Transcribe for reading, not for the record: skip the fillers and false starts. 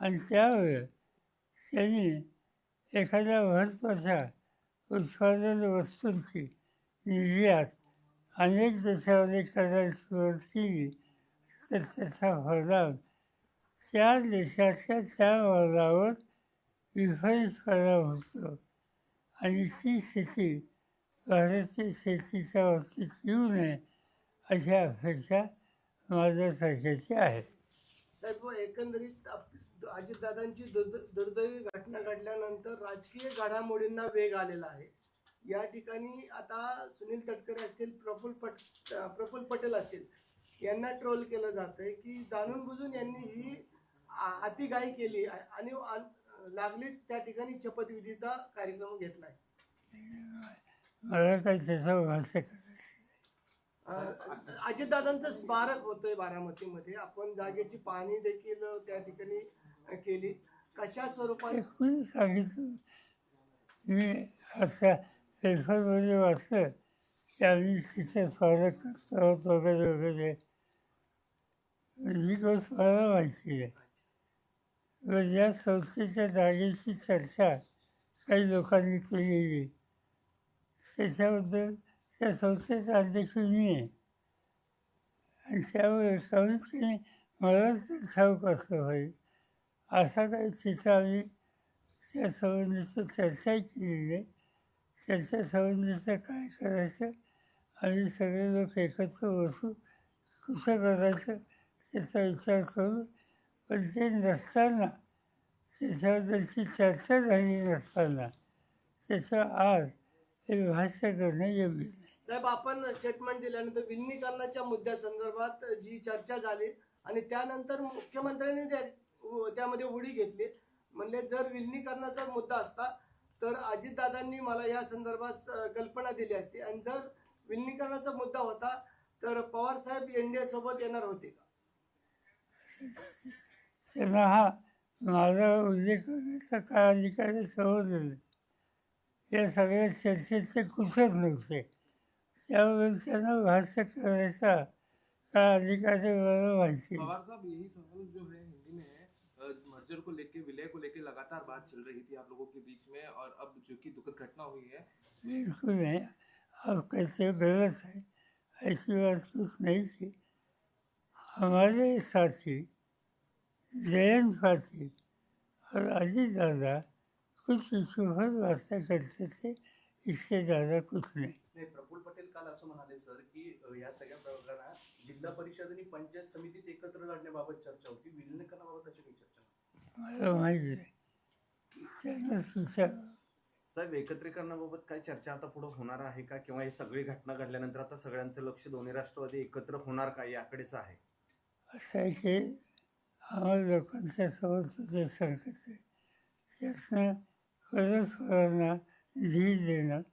आणि त्यावेळेस त्यांनी एखाद्या महत्त्वाच्या उत्पादन वस्तूंची निर्यात अनेक देशामध्ये करायला सुरुवात केली तर त्याचा परिणाम त्या देशाच्या त्या मालावर विपरीत परिणाम होतो आणि ती स्थिती भारतीय शेतीच्या बाबतीत येऊ नये अशी अपेक्षा माझ्यासारख्याची आहे. साहेब एकंदरीत अजितदादांची दुर्दैवी घटना घडल्यानंतर राजकीय घडामोडींना वेग आलेला आहे. या ठिकाणी आता सुनील तटकरे असतील, प्रफुल्ल पटेल असतील, यांना ट्रोल केलं जात आहे की जाणून बुजून यांनी ही अतिघाई केली आणि लागलीच त्या ठिकाणी शपथविधीचा कार्यक्रम घेतलाय. मला काही त्याचं भाष्य अजितदादांचं स्मारक होतंय बारामतीमध्ये, आपण जागेची पाहणी देखील त्या ठिकाणी केली. कशा स्वरूपात कोणी सांगितलं? मी आता पेपरमध्ये वाचलं की आम्ही तिथे स्मारक करतो आहोत वगैरे वगैरे. ही गोष्ट मला माहिती आहे. या संस्थेच्या जागेची चर्चा काही लोकांनी केलेली, त्याच्याबद्दल त्या संस्थेचा अध्यक्ष मी आहे आणि त्यामुळे कमीत कमी मला तर ठाऊक असलं पाहिजे. असा काही तिथं आम्ही त्या संबंधीचं चर्चा केलेली आहे. त्याच्या संबंधीचं काय करायचं आम्ही सगळे लोक एकत्र बसू, कसं करायचं त्याचा विचार करू. पण ते नसताना, त्याच्याबद्दलची चर्चा झाली नसताना त्याचं आज हे भाष्य करणं योग्य नाही. साहेब, आपण स्टेटमेंट दिल्यानंतर विलिनीकरणाच्या मुद्द्यासंदर्भात जी चर्चा झाली आणि त्यानंतर मुख्यमंत्र्यांनी त्यामध्ये उडी घेतली. म्हणले जर विलिनीकरणाचा मुद्दा असता तर अजितदादांनी मला या संदर्भात कल्पना दिली असती आणि जर विलिनीकरणाचा मुद्दा होता तर पवार साहेब एनडीए सोबत येणार होते का? त्यांना हा माझा उल्लेख करण्याचा काय अधिकार समजलं. या सगळ्या चर्चेत ते कुठेच नव्हते, त्यामुळे त्यांना भाष्य करायचा काय अधिकार मला माहिती. पवार साहब, यही सवाल जो है हिंदी में है, मर्जर को लेके, विलय को लेके लगातार बात चल रही थी आप लोगों के बीच में, और अब जो कि दुखद घटना हुई है. बिल्कुल नहीं, आप कहते गलत है, ऐसी बात कुछ नहीं थी. हमारे साथी जयंत पाटिल और अजीत दादा कुछ इशू पर वार्ता करते थे, इससे ज़्यादा कुछ नहीं. नाही, प्रफुल्ल पटेल काल असं म्हणाले सर की या सगळ्या प्रकरणात जिल्हा परिषद आणि पंचायत समितीत एकत्र लढण्याबाबत चर्चा होती, विलिनीकरणाबाबत अशी काही चर्चा नाही. मला माहिती नाही, त्यांनाच विचार. साहेब, एकत्रीकरणाबाबत काय चर्चा आता पुढे होणार आहे का, किंवा ही सगळी घटना घडल्यानंतर आता सगळ्यांचं लक्ष दोन्ही राष्ट्रवादी एकत्र होणार का याकडेच आहे? असं आहे की आम्हाला लोकांच्या समोर जे संकट आहे त्यातनं परस्परांना धीर देणं